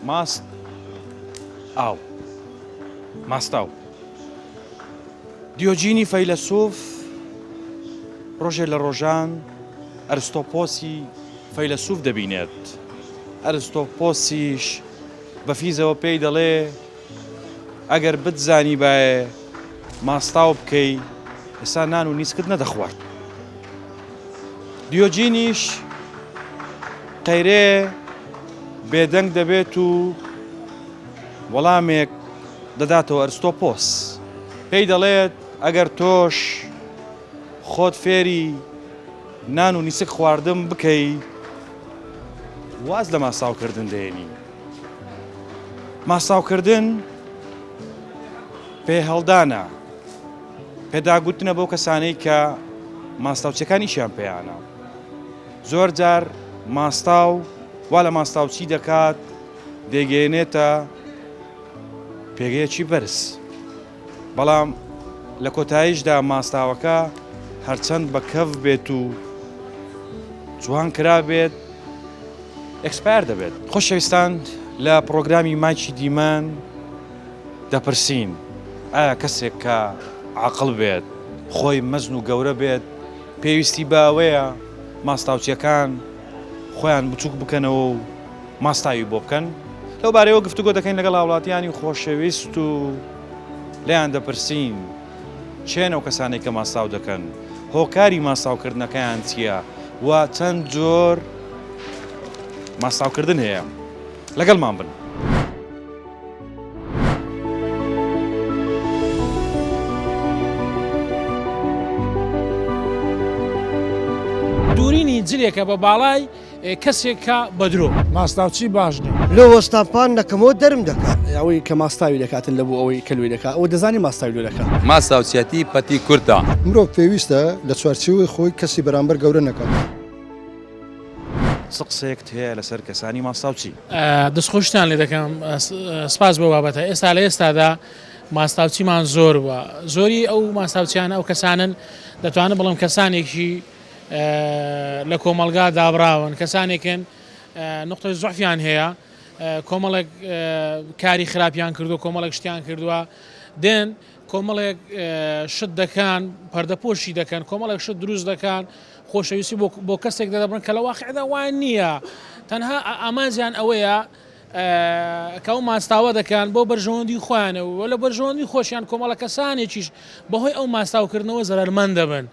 ماست ئاو ماستاو دیۆجینی فەیلسوف ڕۆژێ لە ڕۆژان ئەرستۆپۆسی فەیلسوف دەبینێت. ئەرستۆپۆسیش بەفیزەوە پێی دەڵێ ئەگەر بتزانی باە ماستاو بکەی ئێستا نان و نیسکت نەدەخوارد. دیۆجینیش قەیرێ بێدەنگ دەبێت و وەڵامێک دەداتەوە ئەرستۆپۆس پێی دەڵێت ئەگەر تۆش خۆت فێری نان و نیسک خواردن بکەی واز لە ماساوکردن دێنی. ماساوکردن پێ هەڵدانە پێداگوتنە بۆ کەسانەی کە ماستاوچەکانیشیان پێیانە. زۆر جار ماستاو وا لە ماستاوچی دەکات دەیگەێنێتە پێگەیەکی بەرز، بەڵام لە کۆتاییشدا ماستاوەکە هەرچەند بە کەف بێت و جوان کرا بێت ئەکسپایر دەبێت. خۆشەویستان لە پرۆگرامی مایکی دیمان دەپرسین ئایا کەسێک کە عاقڵ بێت خۆی مەزن و گەورە بێت پێویستی بە ئەوەیە ماستاوچیەکان خۆیان بچووک بکەنەوە و ماستاوی بۆ بکەن؟ لەو بارەیەوە گفتوگۆ دەکەین لەگەڵ هاوڵاتیانی خۆشەویست و لێیان دەپرسین چێنە و کەسانێک کە ماستاو دەکەن هۆکاری ماستاوکردنەکەیان چییە و چەند جۆر ماستاوکردن هەیە. لەگەڵمان بن. دوورینی جلێکە بە باڵای کەسێکە بەدرۆ ماستاوچی باش نیە لە وەستانپان نەکەمەوە دەرم دەکات ئەوەی کە ماستاوی دەکاتن لە بۆ ئەوەی کەلوی دەکات ئەوە دەزانی ماستاوی لۆ دەکات. ماستاوچەتی پەتی کورتە. مرۆڤ پێویستە لە چوارچێوەی خۆی کەسی بەرامبەر گەورە نەکات. قسەیەکت هەیە لەسەر کەسانی ماستاوچی؟ دەستخۆشتان لێ دەکەم سپاس بۆ بابەتە. ئێستا لە ئێستادا ماستاوچیمان زۆر بووە. زۆری ئەو ماستاوچیانە ئەو کەسانن دەتوانن بڵم کەسانێکی لە کۆمەلگا دابراون، کەسانێکن نقطەی زوعفیان هەیە، کۆمەڵێک کاری خراپیان کردو، کۆمەڵێک شتیان کردووە، دێن کۆمەڵێک شت دەکەن پەردەپۆشی دەکەن، کۆمەڵێک شت دروست دەکەن، خۆشەویستی بۆ کەسێک دەدەبڕن کە لە واقعدا وان نییە. تەنها ئامانجیان ئەوەیە کە ئەو ماستاوە دەکەن بۆ بەرژەوەندی خۆیانەوە لە بەرژەوەندی خۆشیان کۆمەڵە کەسانێکیش بەهۆی ئەو ماستاوکردنەوە زەرمەند دەبن،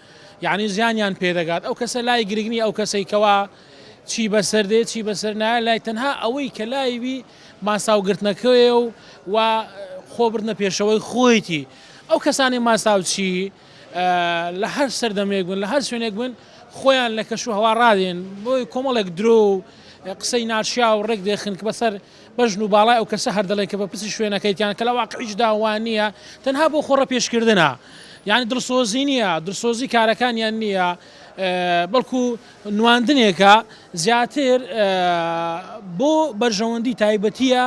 یعنی زیانیان پێدەگات. ئەو کەسە لای گرنگنی ئەو کەسەی کەوا چی بەسەر دێت چی بەسەر نایە، لای تەنها ئەوەی کە لایوی ماساوگرتنەکەوێ و خۆبردنە پێشەوەی خۆیتی. ئەو کەسانی ماستاوچی لە هەر سەردەمێک بن لە هەر شوێنێک بن خۆیان لە کەش و هەوا ڕادێن بۆی کۆمەڵێک درۆ و قسەی ناشیا و ڕێک دێخن کە بەسەر بەژن و باڵای ئەو کەسە هەردەڵێن کە بە پسی شوێنەکەیتیان کە لە واقعیش داوان نییە، تەنها بۆ خۆڕە پێشکردنە، یعنی دڵسۆزی نییە، دڵسۆزی کارەکانیان نییە، بەڵکو نواندنێکە زیاتر بۆ بەرژەوەندی تایبەتیە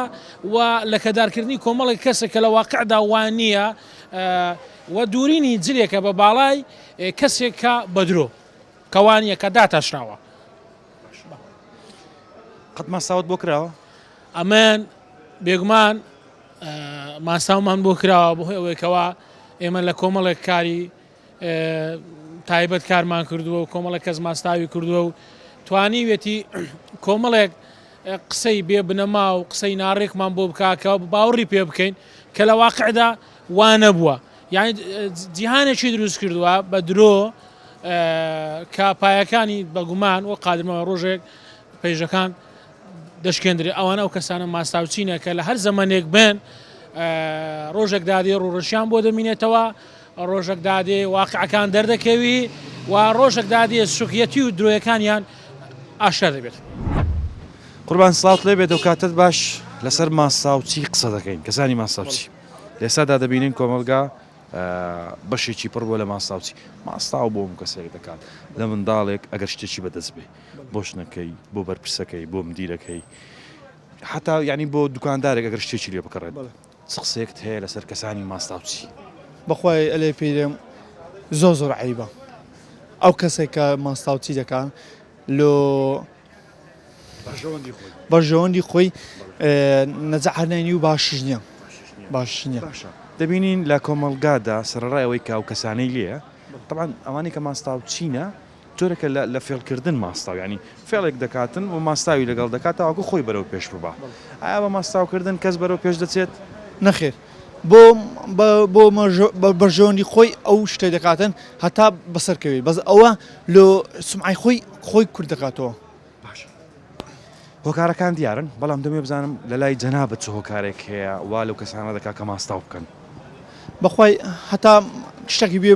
و لە کەدارکردنی کۆمەڵێک کەسە کە لە واقعدا وان نییە و دوورینی جلێکە بە باڵای کەسێکە بەدرۆ کەوانیە کە داتاشناوە. قەت ماستاوت بۆ کراوە؟ ئەمن بێگومان ماستاومان بۆ کراوە بەهۆی ئەوەیەکەوە ئێمە لە کۆمەڵێک کاری تایبەت کارمان کردووە و کۆمەڵێک کەس ماستاوی کردووە و توانیوێتی کۆمەڵێک قسەی بێ بنەما و قسەی ناڕێکمان بۆ بکاکەوە باوەڕی پێ بکەین کە لە واقعدا وانە بووە. یعنی جیهانێکی دروست کردووە بە درۆ کە پایەکانی بەگومان و قادرمەوە ڕۆژێک پێیژەکان دەشکێندرێ. ئەوانە ئەو کەسانە ماستاوچینە کە لە هەر زەمانێک بن ڕۆژێک دادێ ڕوڕەشیان بۆ دەمینێتەوە، ڕۆژێک دادێ واقعەکان دەردەکەوی و ڕۆژێک دادێ سوکیەتی و درۆیەکانیان ئاشکار دەبێت. قوربان سڵاوت لێ بێت و کاتت باش لەسەر ماستاوچی قسە دەکەین. کەسانی ماستاوچی لێسادا دەبینین کۆمەلگا بەشێکی پڕ بۆ لە ماستاوچی. ماستاو بۆ کەسێک دەکات لە منداڵێک ئەگەر شتێکی بەدەست بێ بۆ شنەکەی بۆ بەرپرسەکەی بۆ مدیرەکەی حتا یعنی بۆ دوکاندارێک ئەگەر شتێکی لێ بکڕێت. چ قسەیەکت هەیە لەسەر کەسانی ماستاوچی؟ بەخوای ئەلێ پێدەم زۆر عیبە ئەو کەسێک کە ماستاوچی دەکەن بەڕژەوەندی خۆی نەجەحەنێنی و باشش نییە باش نییە باشە دەبینین لە کۆمەڵگادا سەرڕایەوەی کاو کەسانەی لێە طبعا ئەوانی کە ماستاو چینە جۆرەکە لە فێڵکردن ماستاو ینی فێڵێک دەکاتن و ماستاوی لەگەڵ دەکات تاواکو خۆی بەرەو پێش ببا ئایا بە ماستاوکردن کەس بەرەو پێش دەچێت نەخێر بۆ بەرژەوەندی خۆی ئەو شتێ دەکاتن هەتا بەسەرکەوێت بەس ئەوە لە سمعی خۆی کورد دەکاتەوە هۆکارەکان دیارن بەڵام دەمێ بزانم لە لای جەنابەت چ هۆکارێک هەیە وا لەو کەسانە دەکات کە ماستاو بکەن بەخوای هەتا شتێکی بێ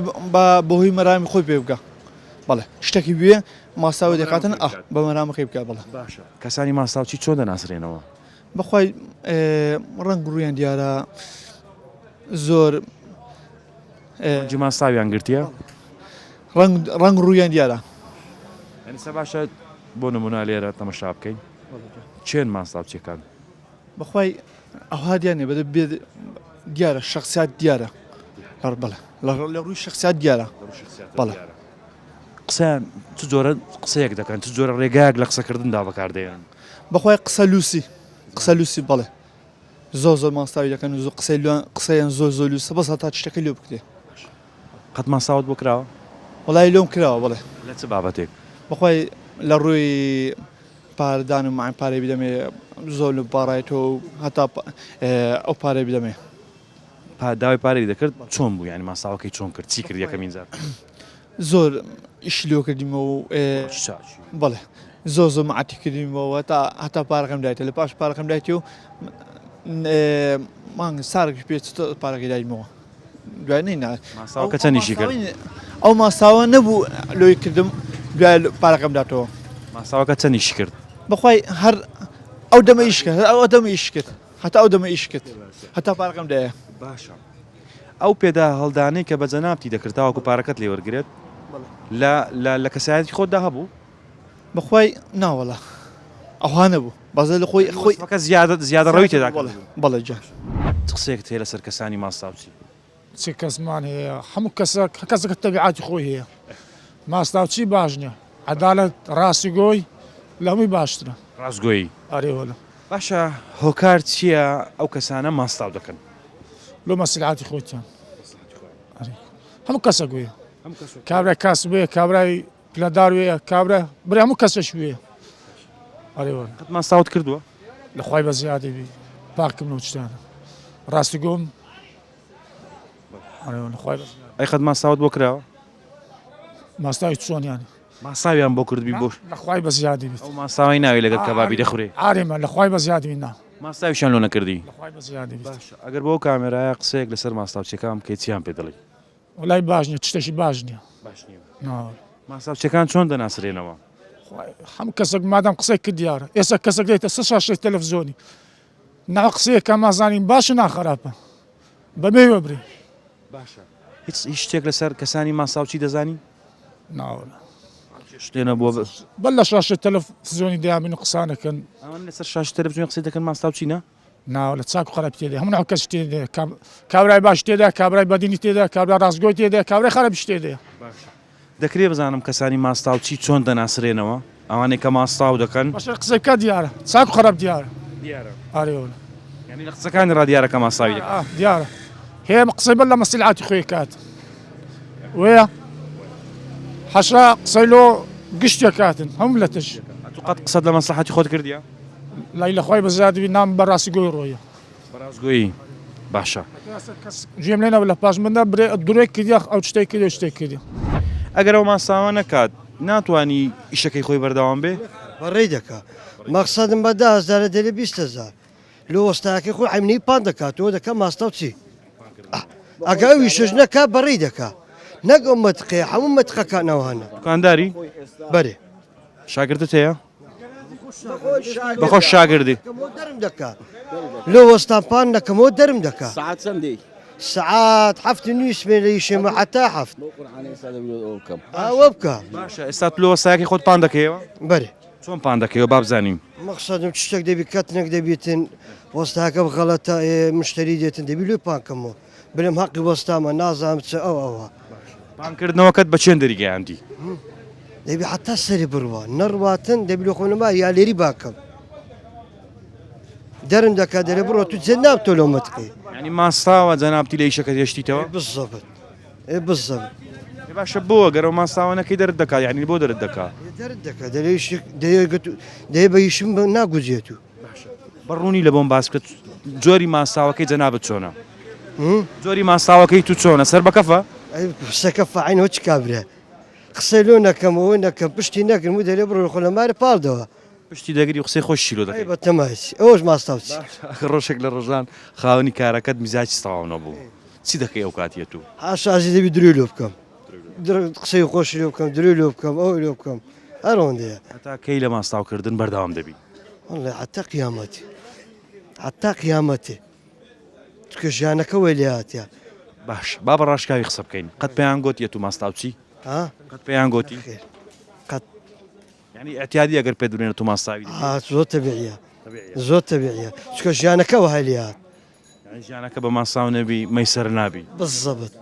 بەهۆی مەرامی خۆی پێ بکە بەڵێ شتێکی بێ ماساوی دەکاتن بە مەرامەکەی بکە بڵێ باشە کەسانی ماستاوچی چۆن دەناسرێنەوە بەخوای ڕنگ ڕوویان دیارە زۆر جی ماستاویان گرتیە ڕنگ ڕوویان دیارە ئەنیسە باشە بۆ نمونە لێرە تەمەشا بکەین چێن ماستاوچیەکان بەخوای ئەوها دیانێ بەدە بێت دیارە شخصیات دیارە بەڵێ لە ڕووی شخصیات دیارە بەڵێ قسەیان چ جۆرە قسەیەک دەکەن چ جۆرە ڕێگایەک لە قسەکردندا بەکاردێنن بەخوای قسە لوسی بەڵێ زۆر ماستاوی دەکەن و قسەیان زۆر لوسە بەس هەتا شتەکە لێ بکرێ قەت ماستاوت بۆ کراوە وڵای لۆم کراوە بڵێ لە چ بابەتێک بەخوای لە ڕووی پارەدان و ماین پارەی بدەمێ زۆر لە باڕایەتەوە هەتا ئەو پارەی بدەمێ داوای پارەی دەکرد چۆن بوو ینی ماساوەکەی چۆن کرد چی کرد یەکەمین جار زۆر ئیش لێ کردیمەوە و بەڵێ زۆر معاتی کردیمەوە هەتا پارەکەم دایتە لە پاش پارەکەم دایتی و مانگ سارێکی پێ پارەکەی دایمەوە دوای نینە ماساوەکە چەندیشی کرد ئەو ماساوە نەبوو لۆی کردم دوای پارەکەم داتەوە ماساوەکە چەندیشی کرد بەخوای هەر ئەو دەمە ئیش کرد ئەو دەمە ئیش کرد هەتا ئەو دەمە ئیش کرد هەتا پارەکەم دایە باشە ئەو پێدا هەڵدانەی کە بە جەنابتی دەکرد تاوەکو پارەکەت لێ وەرگێت لە کەسایەتی خۆتدا هەبوو بەخوای ناوەڵە ئەوها نەبوو بەزە لە خۆیەکە زیادە ڕەوی تێدا بەڵێ جا قسەیەک هەیە لەسەر کەسانی ماستاوچی چه کەسمان هەیە هەموو کەسەکە تەبیعاتی خۆی هەیە ماستاوچی باش نییە عەدالەت ڕاستی گۆی لە هەمووی باشترە ڕاستگۆیی ئەرێوەلە باشە هۆکار چییە ئەو کەسانە ماستاو دەکەن لۆ مەسلحاتی خۆیان هەموو کەسە گوێ کابرای کاسبێ کابرای پلەدار وەیە کابرا بڕێ هەموو کەسەش وێ ئەرێوەلە قەت ماستاوت کردووە لە خوای بە زیادی بی پاکم و شتانە ڕاستی گۆم ئەی قەت ماستاوت بۆ کراوە ماستاوی چۆنیان ماساویان بۆ کردبی بۆ لە خوای بە زیادی بیت ئەو ماساوی ناوی لەگەڵ کەبابی دەخورێ ئارێمە لە خوای بە زیادی بینا ماساویشان لۆ نەکردی لە خوای بە زیادی بیت ئەگەر بۆ کامێرایە قسەیەک لەسەر ماستاوچەکان بکەی چیان پێ دەڵی وڵای باش نییە تشتێکی باش نییە ماساوچەکان چۆن دەناسرێنەوە هەموو کەسێک مادام قسەی کرد دیارە ئێستا کەسێک دێتە سە شاشەی تەلەڤیزۆنی ناو قسەیەکە مازانین باشە ناخراپە بەبێ وەبرێ باشە هیچ شتێک لەسەر کەسانی ماساوچی دەزانی ناوەڵە شتێنە بۆ بەل لە شاشە تەلەڤیزۆنی دەیابین و قسانەکەن ئەوان لەسەر شاش تەلەڤیزۆن قسەی دەکەن ماستاوچی نە ناوە لە چاک و خراپ تێدا هەموو ناو کەس تێدا کابرای باش تێدا کابرای بەدینی تێدا کابرای ڕاستگۆی تێدا کابرای خراپش تێدا دەکرێت بزانم کەسانی ماستاوچی چۆن دەناسرێنەوە ئەوانێک کە ماستاو دەکەن باشە قسەکە دیارە چاک و خراپ دیارە ئارێوەلە ینی لە قسەکانی ڕادیارەکە ماساوی دیارە هەیە قسەی بەر لە مەسلحاتی خۆی کات وەیە حەشا قسەی لۆ گشتێک کاتن هەموو لە تش قەت قسەت لە مەسلحاتی خۆت کردیە لای لە خوای بە زیادی نام بەڕاستی گۆی ڕۆیە بەڕاستگۆیی باشە گوێم لێنەوە لە پاش مندا برێ دوورێک کردیاخ ئەو شتێک کردی شتێک کردی ئەگەر ئەو ماساوە نەکات ناتوانی ئیشەکەی خۆی بەردەوام بێ بەڕێ دەکا مەقسەدم بە 10,000 دەری 20,000 لە وەستاکەی خۆی عیمنی پان دەکاتەوە دەکە ماستاو چی ئەگە ئەوی شش نەکا بەڕێ دەکا نەک ئەو مەتقەیە هەموو مەتقەکانەوەهانە دوکانداری بەرێ شاگردت هەیە بەخۆش شاگردی دەرم دەکا لە وەستان نەکەمەوە دەرم دەکا ساعات چەندی سعات هەفتی نووسمێ لە یشێمە حتا هەفت ئەوە بکە باشە ئێستا لە وەستایەکی خۆت پان دەکەیەوە بەرێ چۆن پان دەکەیەوە با بزانیم مەقسەدم شتێک دەبی کەتنێک دەبێتن وەستاکە بغەڵەتە مشتری دێتن دەبی لێ پانکەمەوە بلم حەقی وەستامە نازانم چ ئەوە پانکردنەوەکەت بە چێن دەریگەیاندی دەبی حتا سەری بڕوە نەڕواتن دەبی لە خۆنەما یا لێری باکەم دەرم دەکات دەرێ بڕۆ تو جێ نابتۆ لەو متقی ینی ماستاوە جەنابتی لە ئیشەکە هێشتیتەوە بالضبط بالضبط باشە بۆ گەرە ماستاوانەکەی دەرت دەکات یعنی بۆ دەرت دەکات دەرت دەکات دەیە بە یشم ناگوزیێت و بەڕوونی لە بۆم باس کرد جۆری ماستاوەکەی جەنابەت چۆنە جۆری ماستاوەکەی تو چۆنە سەر بە کەفە قسەکە فعینەوە چ کابرا قسەی لۆ نەکەمەوە نەکەم پشتی نەکردم و دەرێ بڕۆ خۆ لە مارە پاڵدەوە پشتی دەگری قسەی خۆش شیلۆ دەکەی بە تەماسی ئەوەش ماستاوچی ڕۆژێک لە ڕۆژان خاوەنی کارەکەت میزاجی تەواو نەبوو چی دەکەی ئەو کاتیە تو هاشازی دەبی دروی لۆ بکەم قسەی خۆشی لێ بکەم دروی لۆ بکەم ئەو لێ بکەم هەرەوەندەیە هەتا کەی لە ماستاوکردن بەردەوام دەبی والله حتا قیامەتی حتا قیامەتی چکە ژیانەکە وێ لێ هاتیە باش با بە ڕاشکاوی قسە بکەین قەت پێیان گوت یەت و ماستاوچی ها قەت پێیان گوتی خێر قەت ینی ئەتیادی ئەگەر پێ دوێنێت تو ماستاوی زۆر تەبیعیە زۆر تەبیعیە چکە ژیانەکە وە هەی لێ هات ژیانەکە بە ماستاو نەبی مەیسەر نابی بالضبط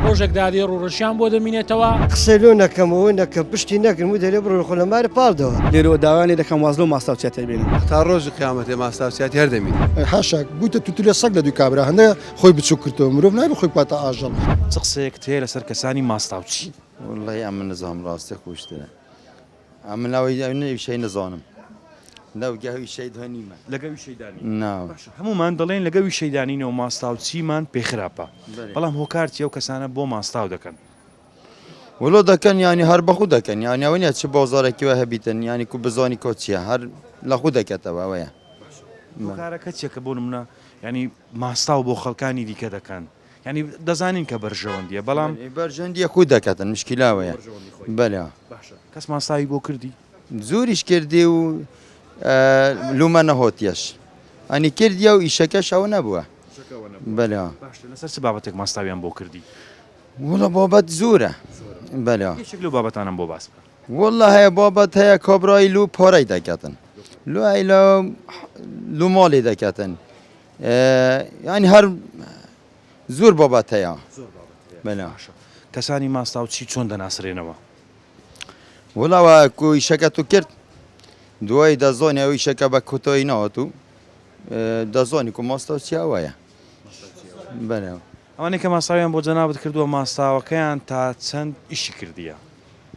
ڕۆژێک دادێ ڕوڕەشیان بۆ دەمینێتەوە قسەی لۆ نەکەمەوە نەکەم پشتی نەکردم و دەرێ بڕۆ خۆ لە مارە پاڵدەوە لێرەوە داوای دەکەم واز لەو ماستاوچێتە بینم تا ڕۆژی قیامەتێ ماستاوچیاتی هەردەمین حاشاک بوویتە توتولێ سەگ لە دوی کابرا هەندە خۆی بچوو کردەوە مرۆڤ نایبە خۆی پاتە ئاژەڵ چ قسەیەک تێ لەسەر کەسانی ماستاوچی والله ئەمە نزانم ڕاستە خۆشترە ئەمە ناوی شەی نزانم ناوگەهوی شەی هەنیمە لەگەوی شەیدانی ناو هەمومان دەڵێن لەگەوی شەیدانینەوە ماستاوچیمان پێخراپە بەڵام هۆکارتی ئەو کەسانە بۆ ماستاو دەکەن وڵۆ دەکەن ینی هەر بەخوو دەکەن یانیاوەنیە چ بازارێکیوە هەبیتن ینی کو بزانی کۆچیە هەر لە خود دەکەتەوە ئەوەیە هۆکارەکە چێکە بۆ نمونە ینی ماستاو بۆ خەڵکانی دیکە دەکەن ینی دەزانین کە بەرژەوەندیە بەڵام بەرژەندیە خود دەکەتن مشکلاوەیە بەلا کەس ماستاوی بۆ کردی زۆریش کردی و لومە نەهۆتیەش ئەنی کردیە و ئیشەکەش ئەو نەبووە بەلا لەسەر چ بابەتێک ماستاویان بۆ کردی وڵە بابەت زۆرە بەلا یەکێک لەو بابەتانم بۆ باس بکە والله هەیە بابەت هەیە کۆبرای لو پۆرەی دەکەتن لو ماڵی دەکەتن ینی هەر زۆر بابەت هەیە بەلا کەسانی ماستاوچی چۆن دەناسرێنەوە وڵاوە کو ئیشەکە تو کرد دوای دەزۆنی ئەو ئیشەکە بە کوتۆی ناوەت و دەزۆنی کو ماستاوچی ئەوەیە بەلا ئەوانەی کە ماستاویان بۆ جەنابەت کردووە ماستاوەکەیان تا چەند ئیشی کردیە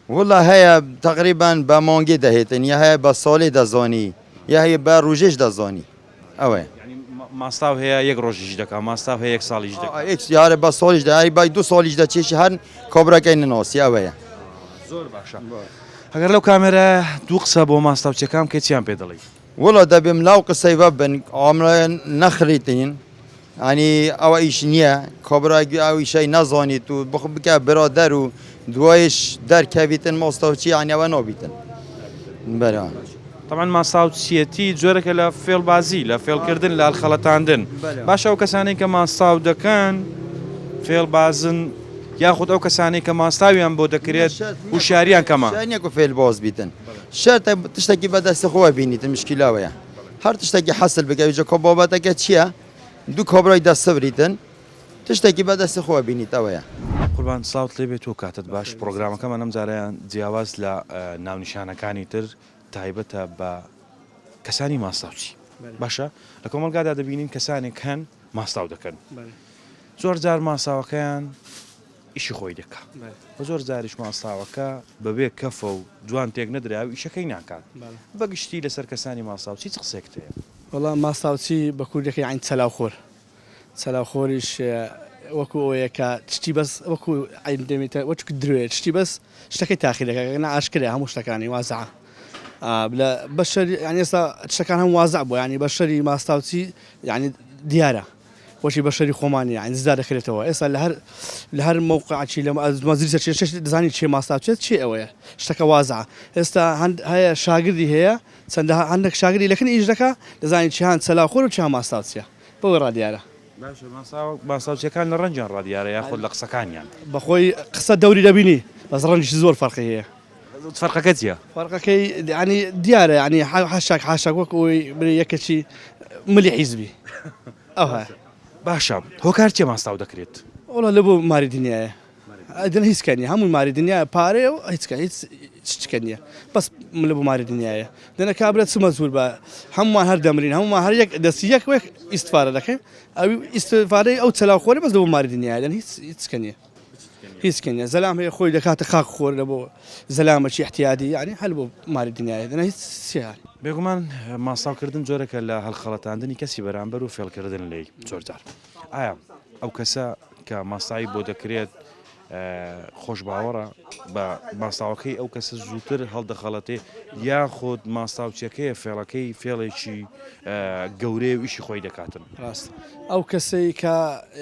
والله هەیە تقریبان بە مانگی دەهێتن یا هەیە بە ساڵی دەزانی یا هەیە بە ڕۆژێش دەزانی ئەوەیە ماستاو هەیە یەک ڕۆژیش دەکات ماستاو هەیە یەک ساڵیش دەکات یارە بە ساڵیش دای بای دو ساڵیش دەچێشی هەر کۆبرەکەی نناسی ئەوەیە زۆر باشە ئەگەر لەو کامێرە دوو قسە بۆ ماستاوچەکەم کە چیان پێ دەڵی وڵە دەبێم لاو قسەی بە بن ئامرە نەخریتین ئەنی ئەوە ئیش نییە کۆبراگی ئەوی شەی نەزانیت و بخ بکە برادەر و دوایش دەرکەویتن ماستاوچی ئەنیەوە نابیتن بەرە طبعا ماستاوچیەتی جۆرەکە لە فێڵبازی لە فێڵکردن لە هەڵخەڵەتاندن باشە ئەو کەسانەی کە ماستاو دەکەن فێڵبازن یاخود ئەو کەسانەی کە ماستاویان بۆ دەکرێت وشاریان کەمە شانێک و فێل باز بیتن شەرتە تشتێکی بەدەستی خۆی بینیتن مشکلاوەیە هەر تشتێکی حەسل بکەویجە کۆ بابەتەکە چییە دوو کۆبرای دەستە بریتن تشتێکی بەدەستی خۆی بینیتەوەیە قوربان ساوت لێ بێت و کاتت باش پرۆگرامەکەمە نەم جارەیان جیاواز لە ناونیشانەکانی تر تایبەتە بە کەسانی ماستاوچی باشە لە کۆمەلگادا دەبینین کەسانێک هەن ماستاو دەکەن زۆر جار ماساوەکەیان ئیشی خۆی دەکات بە زۆر جاریش ماساوەکە بەبێ کەفە و جوان تێک نەدرا و ئیشەکەی ناکات بەگشتی لەسەر کەسانی ماساوچی چ قسێک هەیە وەڵام ماستاوچی بە کوردەکەی عین چەلاوخۆر چەلاوخۆریش وەکو ئەوەیە کە تشتی بەس وەکو عین دەمێتە وەچ درێت تشتی بەس شتەکەی تاخیر دەکات ئاشکرێ هەموو شتەکانی وازع بەشەری ینی ئێستا شتەکان هەم وازع بوو ینی بەشەری ماستاوچی ینی دیارە وەشی بەشەری خۆمانی ینی زدا دەکرێتەوە ئێستا لە هەر مووقعی لە مەزریسە دەزانی چێ ماستاوچێت چی ئەوەیە شتەکە وازع ئێستا هەیە شاگردی هەیە چەندە هەندێک شاگردی لەکن ئیش دەکات دەزانی چیان چەلاخۆر و چیان ماستاوچیە بەوەی ڕادیارە ماساوچەکان لە ڕەنجیان ڕادیارە یاخود لە قسەکانیان بەخۆی قسە دەوری دەبینی بەس ڕەنجی زۆر فەرقی هەیە فەرقەکە چییە فەرقەکەی ینی دیارە ینی حاشاک وەک ئەوی بری یەکەچی ملی حیزبی ئەوە باشە هۆکار چێ ماستاو دەکرێت وڵە لە بۆ ماری دنیاە ئەدن هیچکەنی هەمووی ماری دنیا پارێ و هیچکە هیچ شتکە نییە بەس لە بماری دنیاە دەنە کابرێت سمە زور بە هەمومان هەر دەمرین هەمومان هەر یەک دەستی یەک وەک ئیسفارە دەکەین ئەو ئیسفارەی ئەو چەلاخۆری بەس لە بماری دنیاە دەن هیچ نییە هیچ نییە زەلام هەیە خۆی دەکاتە خاک خۆر لە بۆ زەلامەکی احتیادی یعنی هەل بۆ ماری دنیاە دەنە هیچ سیار بێگومان ماساوکردن جۆرەکە لە هەڵخەڵەتاندنی کەسی بەرامبەر و فێڵکردن لێی زۆرجار ئایا ئەو کەسە کە ماسایی بۆ دەکرێت خۆش باوەڕە بە ماساوەکەی ئەو کەسە زووتر هەڵدەخەڵەتێ یاخۆت ماساوچەکەیە فێڵەکەی فێڵێکی گەورەی و ئیشی خۆی دەکاتن ڕاست ئەو کەسەی کە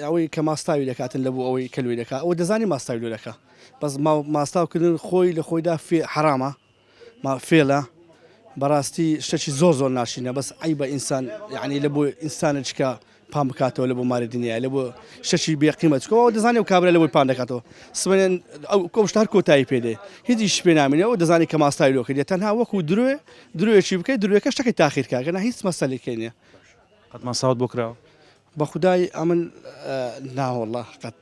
ئەوەی کە ماستاوی دەکاتن لە بۆ ئەوەی کەلوی دەکات ئەوە دەزانی ماستاوی لۆ دەکات بەس ماستاوکردن خۆی لە خۆیدا حرامە فێڵە بەڕاستی شتێکی زۆر ناشینە بەس ئەی بە ئینسان یعنی لە بۆ ئینسانە چکە پام بکاتەوە لە بۆ ماری دنیا لە بۆ شەشی بێقیمەتەوە دەزانێت و کابرا لەوەی پان دەکاتەوە سبێن ئەو کۆشتار کۆتایی پێدێ هیچیش پێ نامینەوە دەزانی کە ماستای لۆ کردێت تەنها وەکو درۆیەکی بکەیت درۆیەکە شتێکی تاخیرکەگەنە هیچ مەسەلێکی نییە قەت ماساوت بۆ کراوە بە خودای ئەمن ناوەڵڵا قەت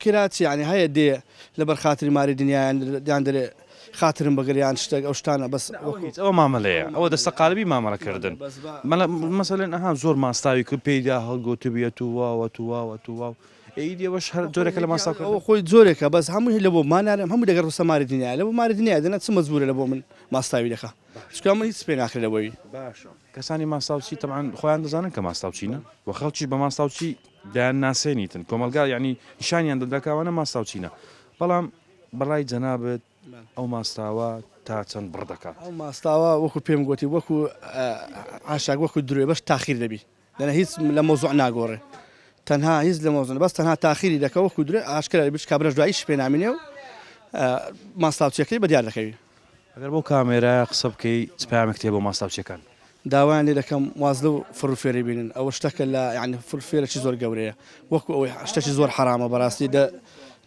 کراچی ینی هەیە دێ لەبەر خاتری ماری دنیایان دەرێ خاترم بەگریان شتێک ئەو شتانە بەس ئەوە مامەلەیە ئەوە دەستە قالبی مامەڵەکردن مەسەلەن ئەها زۆر ماستاوی کرد پێیدا هەڵگۆتە بێت و واوە ئیدیەوەش هەر جۆرەکە لە ماساوکە ئەوە خۆی زۆرێکە بەس هەمووی لە بۆ مانارم هەموو دەگەڕ سە ماری دنیا لە بۆ ماری دنیا دەنە چ مەزبورە لە بۆ من ماستاوی دەکە چکە من هیچ پێ ناکرێت لەبەوەی کەسانی ماستاوچی تەمان خۆیان دەزانن کە ماستاوچینە و خەڵکی بە ماستاوچی دایان ناسێنیتن کۆمەلگا یعنی نیشانیان دەدەکەوانە ماستاوچینە بەڵام بەڕای جەنابەت ئەو ماستاوە تا چەند بڕ دەکات ئەو ماستاوە وەکو پێم گوتی وەکو عاشاق وەکو درێ بەش تاخیر دەبی دەنە هیچ لە مۆزوع ناگۆڕێ تەنها هیچ لە مۆزوع بەس تەنها تاخیری دەکە وەکو درێ ئاشکرا بچ کابرەش دواییش پێ نامینێ و ماستاوچیەکەی بەدیار دەکەوی ئەگەر بۆ کامێرایە قسە بکەی چ پامێک بۆ ماستاوچیەکان داوایان لێ دەکەم وازلە و فڕوفێری بینن ئەوە شتەکە لە یعنی فڕفێرەی زۆر گەورەیە وەکو ئەوەی شتێکی زۆر حرامە بەڕاستی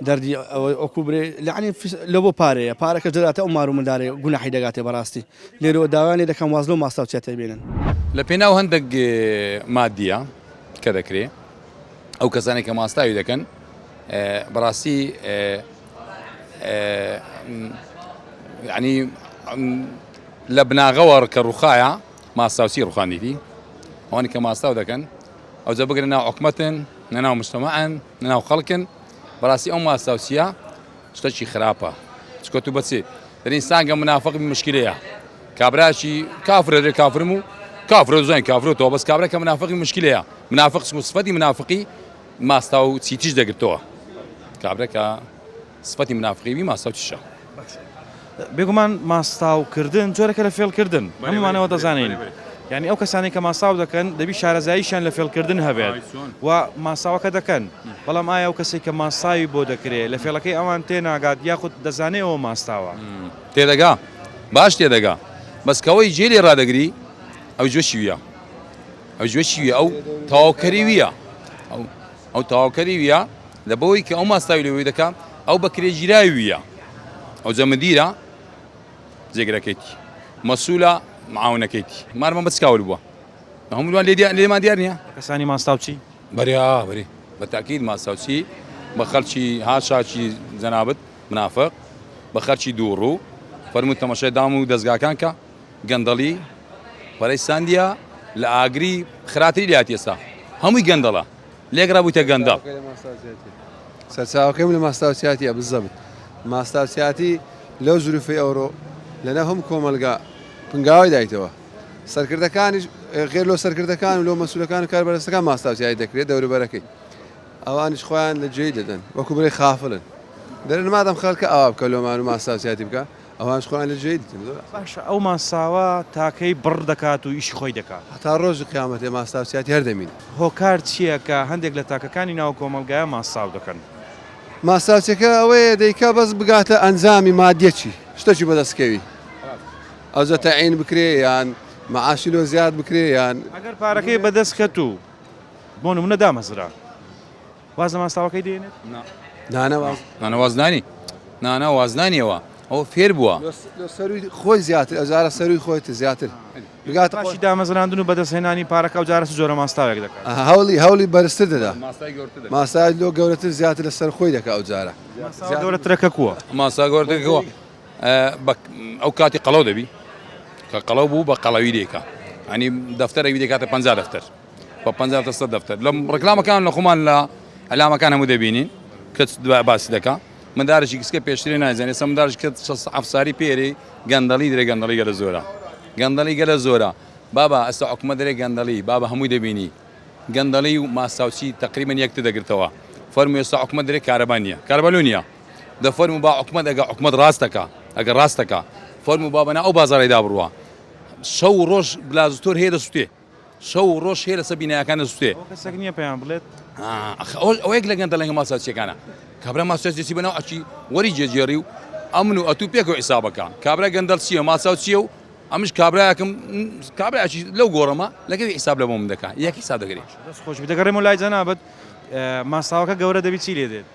دەردی ئەوکو برێ لەعنی لە بۆ پارەیە پارەکە دەداتە ئەو مار و مندارێ گوناحی دەگاتێ بەڕاستی لێرەوە داوایان لێ دەکەم وازلە و ماستاوچێتە بینن لە پێناو هەندێک مادیە کە دەکرێت ئەو کەسانی کە ماستاوی دەکەن بەڕاستی ینی لە بناغەوە کە ڕووخایە ماستاوچی ڕوخاندیتی ئەوانی کە ماستاو دەکەن ئەو جە بگرن ناو حکومەتن نەناو مجتەمەعن نەناو خەڵکن بەڕاستی ئەو ماستاوچیە شتێکی خراپە چکە تو بەچێ دەرئینسان گە منافق مشکلەیە کابراشی کافرە کافرم و کافرە زۆین کافرۆتەوە بەس کابرا کە منافقی مشکلەیە منافق سفەتی منافقی ماستاو چیتیش دەگرتەوە کابرا کە سفەتی منافقی ماستاوچیشە بێگومان ماستاوکردن جۆرەکە لە فێڵکردن هەمومانەوە دەزانین یعنی ئەو کەسانی کە ماساو دەکەن دەبی شارەزاییشان لە فێڵکردن هەبێت و ماساوەکە دەکەن بەڵام ئایا ئەو کەسێک کە ماساوی بۆ دەکرێت لە فێڵەکەی ئەوان تێناگات یاخود دەزانێتەوە ماستاوە تێدەگا باش تێدەگا بەسکەوەی جێلی ڕدەگری ئەو گوێشی ویە ئەو گوێشی ویە ئەو تاواکەری ویە ئەو تاواکەری ویە لە بەوەی کە ئەو ماستاوی لەوەی دەکات ئەو بەکرێ ژیراوی ویە ئەو جەمەدیرە جێگرەکەیتی مەسوولە معاونەکەیتی مارمە بە چکاول بووە هەمووان لێمان دیار نییە کەسانی ماستاوچی بەری بە تاکید ماستاوچی بە خەڵکی هاشاکی جەنابەت منافق بە خەرکی دووڕوو فەرمووت تەماشای دام و دەستگاکان کە گەندەڵی بەرەی ساندیا لە ئاگری خراتری لات ئێستا هەمووی گەندەڵە لێگرا بوویتە گەندەڵ سەرچاوەکەم لە ماستاوچیاتیە بزەبت ماستاوچیاتی لەو زروفی ئەوڕۆ لەنە هەم کۆمەلگا پنگاوی دایتەوە سەرکردەکانیش غێر لۆ سەرکردەکان و لۆ مەسوولەکان و کاربەرستەکان ماستاوچیایی دەکرێت دەوروبەرەکەی ئەوانیش خۆیان لە جێی دەدەن وەکو بڵێ خافڵن دەرن مادەم خەڵکە ئەوا بکە لۆمان و ماستاوچیاتی بکە ئەوانش خۆیان لە جێی دەدەن باشە ئەو ماساوە تاکەی بڕ دەکات و ئیشی خۆی دەکات هەتا ڕۆژی قیامەتێ ماستاوچیاتی هەردەمین هۆکار چییە کە هەندێک لە تاکەکانی ناو کۆمەلگایە ماساو دەکەن ماستاوچەکە ئەوەیە دەیکا بەس بگاتە ئەنجامی مادیەکی شتێکی بەدەستکەوی ئەوجە تەعین بکرێ یان مەعاشی لۆ زیاد بکرێ یان ئەگەر پارەکەی بەدەست کەت و بۆ نمونە دامەزرا واز لە ماستاوەکەی دێنێت نانەوازنانی نانەوازنانیەوە ئەو فێر بووە سەروی خۆی زیاتر ئەجارە سەروی خۆیت زیاتر بگاتە باشی دامەزراندن و بەدەستهێنانی پارەکە و جارە جۆرە ماستاوێک دەکات هەوڵی بەرزتر دەدا ماسای لۆ گەورەتر زیاتر لەسەر خۆی دەکات ئەو جارە گەورەترەکە کووە ماسا گەورەترەوە ئەو کاتی قەڵەو دەبی کە قەڵەو بوو بە قەڵەوی دێکە ئەنی دەفتەرێکی دەکاتە 50 دەفتەر بە 50 تا 100 دەفتەر لە ڕکلامەکان لە خۆمان لە ئەلامەکان هەموو دەبینین کە باسی دەکا مندارێکی کچکە پێشتری نازانێت ئێستا مندارش کە ئەفساری پێرەی گەندەڵی درێ گەندەڵی گەلە زۆرە گەندەڵی گەلە زۆرە بابا ئەستا حکومە دەرێ گەندەڵی بابا هەمووی دەبینی گەندەڵی و ماساوچی تقریبان یەکتر دەگرتەوە فەرمووی ئێستا حکومە دەرێ کارەبا نییە کارەبالو نییە دەفەرموو با حکومەت ئەگە حکومەت ڕاستەکە ئەگەر ڕاستەکە فەرموو بابەنا ئەو بازاڕێدا بڕوە شەو ڕۆژ بلازۆر هەیە دەسووتێ شەو ڕۆژ هەیە لەسەر بینایەکان دەسووتێ کەسێک نییە پێیان بڵێت ئەو یەک لە گەندەڵەنگە ماساوچیەکانە کابرا ماساوچی بناو ئەچی وەری جێجێڕی و ئەمن و ئەتوو پێکەوە حیسابەکە کابرا گەندەڵ چییە ماساوچیە و ئەمش کابراایەکەم کابراایکی لەو گۆڕەمە لەگەوی حیساب لە بۆ من دەکات یەک حیساب دەگرێت دەست خۆش دەگەڕێم و لای جەنابەت ماساوەکە گەورە دەبی چی لێ دێت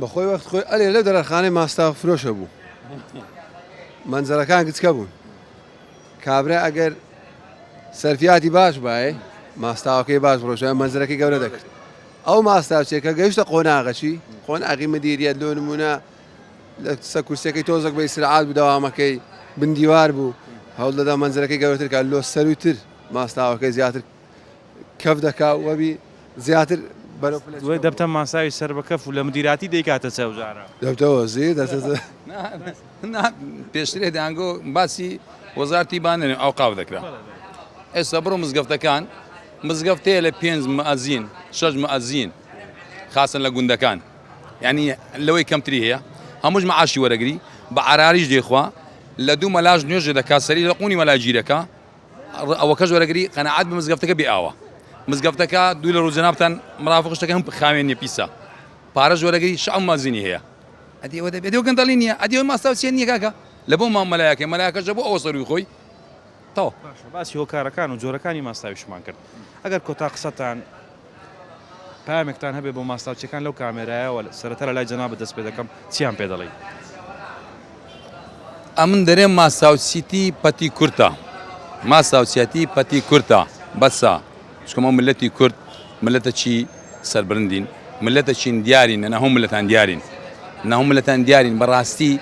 بەخۆی وەخت خۆی ئەلێ لەو دەرەخانەی ماستا فرۆشە بوو منجەرەکان گچکە بوون کابرا ئەگەر سەرفیاتی باش باە ماستاوەکەی باش ڕۆژە منجەرەکەی گەورە دەکرد ئەو ماستاوچێکە گەیشتە قۆناغەچی قۆناغی مدیریەت لۆ نمونە لە سە کورسەکەی تۆزێک بە ئیسراعات بوو دەوامەکەی بندیوار بوو هەوڵ دەدا منجەرەکەی گەورەتر کات لۆ سەروتر ماستاوەکەی زیاتر کەف دەکا وەبی زیاتر دوای دەبتە ماساوی سەر بە کەف و لە مدیراتی دەیکاتە چەوجارە دەبتەوە زی پێشترێ دەیانگۆ باسی وەزارتی بانێن ئەو قاو دەکرا ئێستا بڕۆ مزگەفتەکان مزگەفتەیە لە 5 مەئەزین 6 مەئەزین خاسن لە گوندەکان یعنی لەوەی کەمتری هەیە هەمووش مەعاشی وەرەگری بە عراریش دێخوا لە دوو مەلاژ نوێژ دەکات سەری لە قوونی مەلاجیرەکە ئەوەکەش وەرەگری قەنەعات بە مزگەفتەکە بێ ئاوە مزگەفتەکە دوی لە ڕووجەنابتان مڕافقشتەکە هەم خاوێنیە پیسە پارەش وەرەگری شەو مازینی هەیە ئەدیەوە دەبێت ئەدیەوە گەندەڵی نییە ئەدیەوە ماستاوچیە نییە کاکە لە بۆ مام مەلایەکە مەلایەکەش بۆ ئەوە سەروی خۆی تەواو باسی هۆکارەکان و جۆرەکانی ماستاویشمان کرد ئەگەر کۆتا قسەتان پامێکتان هەبێ بۆ ماستاوچەکان لەو کامێرایەوە سەرەتا لە لای جەنابەت دەست پێ دەکەم چیان پێ دەڵێ ئەمن دەرێ ماساوچیتی پەتی کورتە ماساوچەتی پەتی کورتە بەسە چکەمە ملەتی کورد ملەتە چی سەربرندین ملەتە چین دیارین نە هەموو ملەتان دیارین نە هەموو ملەتان دیارین بەڕاستی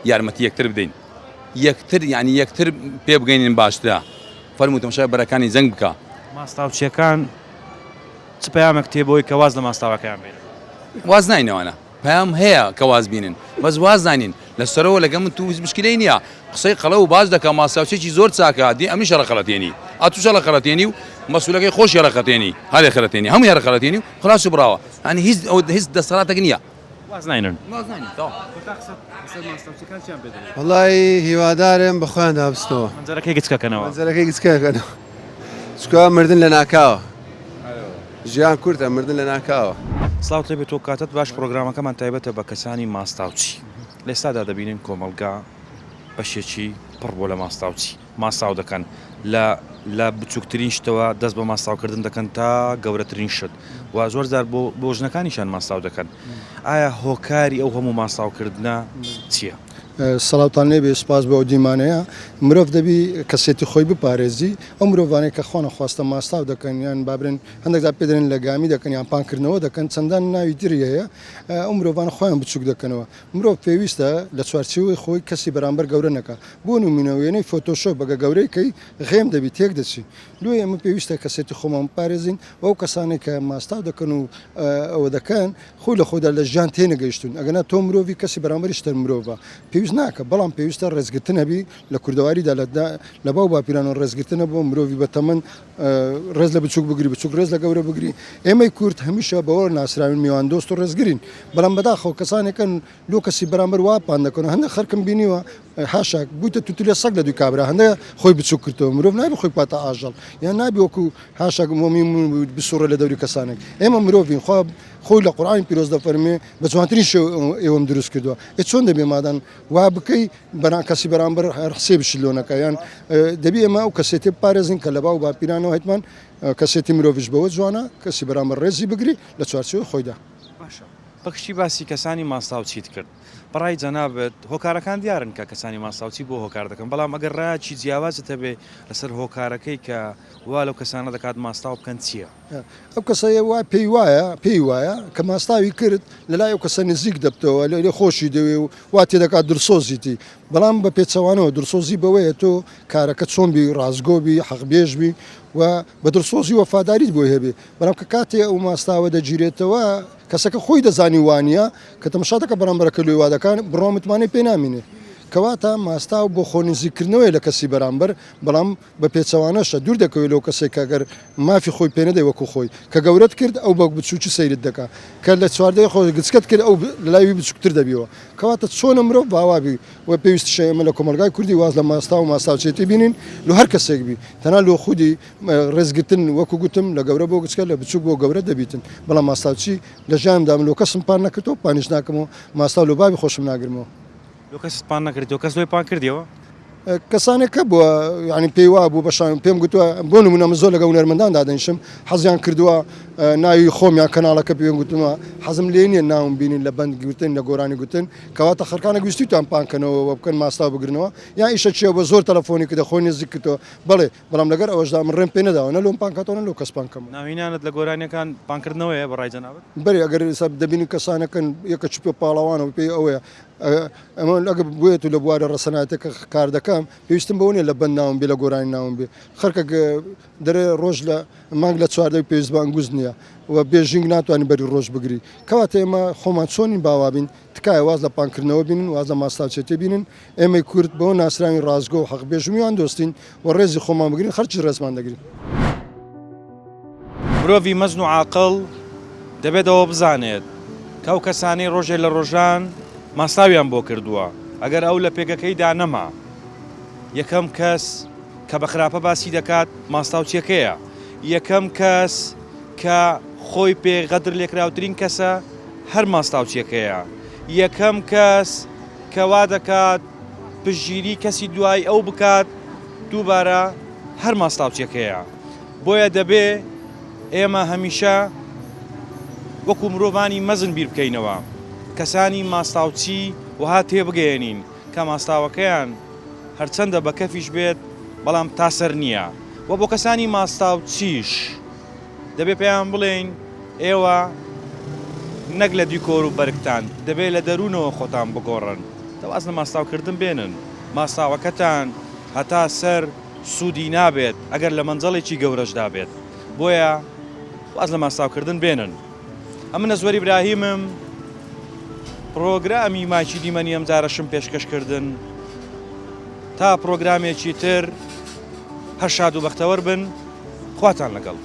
یارمەتی یەکتر بدەین یەکتر یعنی یەکتر پێ بگەینین باشترا فەرموو تەماشای بەرەکانی زەنگ بکە ماستاوچیەکان چ پەیامێک تێبەوەی کە واز لە ماستاوەکەیان بێت واز ناینەوەنە پەیام هەیە کە واز بینن بەس واز نانین لەسەرەوە لەگە من تو مشکلەی نییە قسەی قەڵە و باش دەکە ماساوچێکی زۆر چاکە دی ئەمی شەڕە خەڵەتێنی ئاتوو شەڕە خەڵەتێنی و مەسئولەکەی خۆش شەڕە خەڵەتێنی هەرێ خەڵەتێنی هەموو هەرە خەڵەتێنی و خلاص و براوە ئەنی هیچ دەسەڵاتێک نییە واز ناینن وڵی هیوادارم بە خۆیان دابستەوە منجەرەکەی گچکەکەنەوە منجەرەکەی گچکەکەنەوە چکە مردن لە ناکاوە ژیان کورتە مردن لە ناکاوە سلااو لێ بێت تۆ کاتت باش پرۆگرامەکەمان تایبەتە بە کەسانی ماستاوچی لە ئێستادا دەبینین کۆمەلگا بەشێکی پڕ بۆ لە ماستاوچی ماستاو دەکەن لە بچووکترین شتەوە دەست بە ماستاوکردن دەکەن تا گەورەترین شت و زۆر زار بۆ ژنەکانیشان ماستاو دەکەن ئایا هۆکاری ئەو هەموو ماستاوکردنە چییە؟ سەڵاوتان لێبێ سپاس بە ئەو دیمانەیە مرۆڤ دەبی کەسێتی خۆی بپارێزی ئەو مرۆڤانەیە کە خۆنە خواستە ماستاو دەکەن یان بابرن هەندێکدا پێدرێن لە گامی دەکەن یان پانکردنەوە دەکەن چەندان ناوی تری هەیە ئەو مرۆڤانە خۆیان بچووک دەکەنەوە مرۆڤ پێویستە لە چوارچێوەی خۆی کەسی بەرامبەر گەورە نەکە بۆ نمونەوەیەنەی فۆتۆشۆپ بەگە گەورەیکەی غێم دەبی تێک دەچی لۆ ئێمە پێویستە کەسێتی خۆمان بپارێزین ئەو کەسانێک کە ماستاو دەکەن و ئەوە دەکەن خۆی لە خۆدا لە ژیان تێنەگەیشتون ئەگەنا تۆ مرۆڤی کەسی بەرامبەریشتر مرۆڤە پێویست ناکە بەڵام پێویستە ڕێزگرتن هەبی لە کوردەواریدا لە باو باپیرانەوە ڕێزگرتنە بۆ مرۆڤی بەتەمەن ڕێز لە بچوک بگری بچوک ڕێز لە گەورە بگری ئێمەی کورد هەمیشە بەوە ناسراوین میوان دۆست و ڕێزگرین بەڵام بەداخەوە کەسانێکن لۆ کەسی بەرامبەر واپان دەکەن هەندە خەرکم بینیوە حاشاک بوویتە تووتە سەگ لە دوی کابرا هەندە خۆی بچوک کردەوە مرۆڤ نابی خۆی پاتە ئاژەڵ یان نابی وەکو حاشاک مۆمی بسوڕە لە دەوری کەسانێک ئێمە مرۆڤین خۆی لە قورئانی پیرۆز دەفەرمێ بە جوانترین شێو ئێوەم دروست کردووە چۆن دەبێ مادان وا بکەی کەسی بەرامبەر حسێ بشلۆنەکە یان دەبی ئێمە ئەو کەسێتی پارێزین کە لە باو باپیرانەوە هەتمان کەسێتی مرۆڤش بەوە جوانە کەسی بەرامبەر ڕێزی بگری لە چوارچێوە خۆیدا باشە بەخشی باسی کەسانی ماستاو چیت کرد بەڕای جەنابەت هۆکارەکان دیارن کە کەسانی ماساوچی بۆ هۆکار دەکەن بەڵام ئەگەر ڕایکی جیاوازت هەبێ لەسەر هۆکارەکەی کە وا لەو کەسانە دەکات ماستاو بکەن چییە؟ ئەو کەسەیە وای پێی وایە کە ماستاوی کرد لە لای ئەو کەسە نزیک دەبتەوە لێ خۆشی دەوێ و وا تێدەکات درسۆزیتی بەڵام بە پێچەوانەوە درسۆزی بەوەیە تۆ کارەکە چۆنبی ڕازگۆبی حەقبێژبی و بە درسۆزی وەفاداریت بۆی هەبێ بەڵام کە کاتێ ئەو ماستاوە دەگیرێتەوە کەسەکە خۆی دەزانی وانە کە تەماشاتەکە بەرامبەرەکە لێ وادەکان بڕۆمتمانەی پێ نامینێ کەواتە ماستاو بۆ خۆنزیکردنەوەی لە کەسی بەرامبەر بەڵام بە پێچەوانەشە دوور دەکەوێت لەو کەسێک کەگەر مافی خۆی پێنەدەی وەکو خۆی کە گەورەت کرد ئەو بە بچووکی سەیرت دەکا کە لە چواردەی خۆی گچکت کرد ئەو لەلایوی بچووکتر دەبیەوە کەواتە چۆنە مرۆڤ باوابی و پێویستی شەیەمە لە کۆمەلگای کوردی واز لە ماستا و ماساوچێتی بینین لە هەر کەسێک بی تەنها لۆ خودی ڕێزگرتن وەکو گوتم لە گەورە بۆ گچکە لە بچووک بۆ گەورە دەبیتن بەڵام ماساوچی لە ژیانمدام لۆ کەسم پان نەکردەوە پانیش ناکەمەوە ماستا لۆ بابی خۆشم ناگرمەوە لۆ کەس پان نەکردەوە کەس لۆی پان کردیەوە کەسانێکە بووە ینی پێی وا بوو بەشان پێم گوتووە بۆ نمونە زۆر لەگە هونەرمەندان دادەنیشم حەزیان کردووە ناوی خۆمیان کەناڵەکە پێم گوتمە حەزم لێ نییە ناوم بینین لە بەند گوتن لە گۆرانی گوتن کەواتە خەرکانە گویستیتان پانکەنەوە بکەن ماستا بگرنەوە یا ئیشە چیە بە زۆر تەلەفۆنی کە دەخۆی نزیک کردەوە بڵێ بەڵام لەگەر ئەوەشدا من ڕێم پێ نەداوە نە لۆم پانکاتۆنە لەو کەس پانکەم ناوینانت لە گۆرانیەکان پانکردنەوەیە بەڕای جەنابەت بەری ئەگەر دەبینی کەسانەکەن یەکە چپە پاڵەوانەوە پێی ئەوەیە ئەمە ئەگە بێت و لە بوارە ڕەسەنایەتەکە کار دەکەم پێویستم بەو نیە لە بەند ناوم بێ لە گۆرانی ناوم بێ خەرکە دەرێ ڕۆژ لە مانگ لە چواردەی پێویست بانگوز نییە و بێژینگ ناتوانانی بەری ڕۆژ بگری کەواتە ئێمە خۆمان چۆنین باوابین تکایە واز لە پانکردنەوە بینن واز لە ماستاوچێتی بینن ئێمەی کورد بۆ ناسراوی ڕازگۆ و حەق بێژمیوان دۆستین و ڕێزی خۆمان بگرین خەرچی ڕێزمان دەگرین مرۆڤی مەزن و عاقڵ دەبێتەوە بزانێت کە ئەو کەسانەی ڕۆژێ لە ڕۆژان ماستاویان بۆ کردووە ئەگەر ئەو لە پێگەکەیدا نەما یەکەم کەس کە بە خراپە باسی دەکات ماستاوچیەکەیە یەکەم کەس کە خۆی پێغەدر لێکراوترین کەسە هەر ماستاوچیەکەیە یەکەم کەس کەوا دەکات پشگیری کەسی دوای ئەو بکات دووبارە هەر ماستاوچیەکەیە بۆیە دەبێ ئێمە هەمیشە وەکو مرۆڤانی مەزن بیر بکەینەوە کەسانی ماستاوچی وها تێبگەێنین کە ماستاوەکەیان هەرچەندە بە کەفیش بێت بەڵام تاسەر نییە و بۆ کەسانی ماستاوچیش دەبێ پێیان بڵێن ئێوە نەک لە دیکۆر و بەرگتان دەبێت لە دەروونەوە خۆتان بگۆڕن دەواز لە ماستاوکردن بێنن ماستاوەکەتان هەتا سەر سوودی نابێت ئەگەر لە مەنجەڵێکی گەورەشدا بێت بۆیە واز لە ماستاوکردن بێنن ئەمنە زۆری ئیبراهیمم پرۆگرامی ماچی دیمەنی ئەم جارەشم پێشکەشکردن تا پرۆگرامێکی تر هەر شاد و بەختەوەر بن خواتان لەگەڵ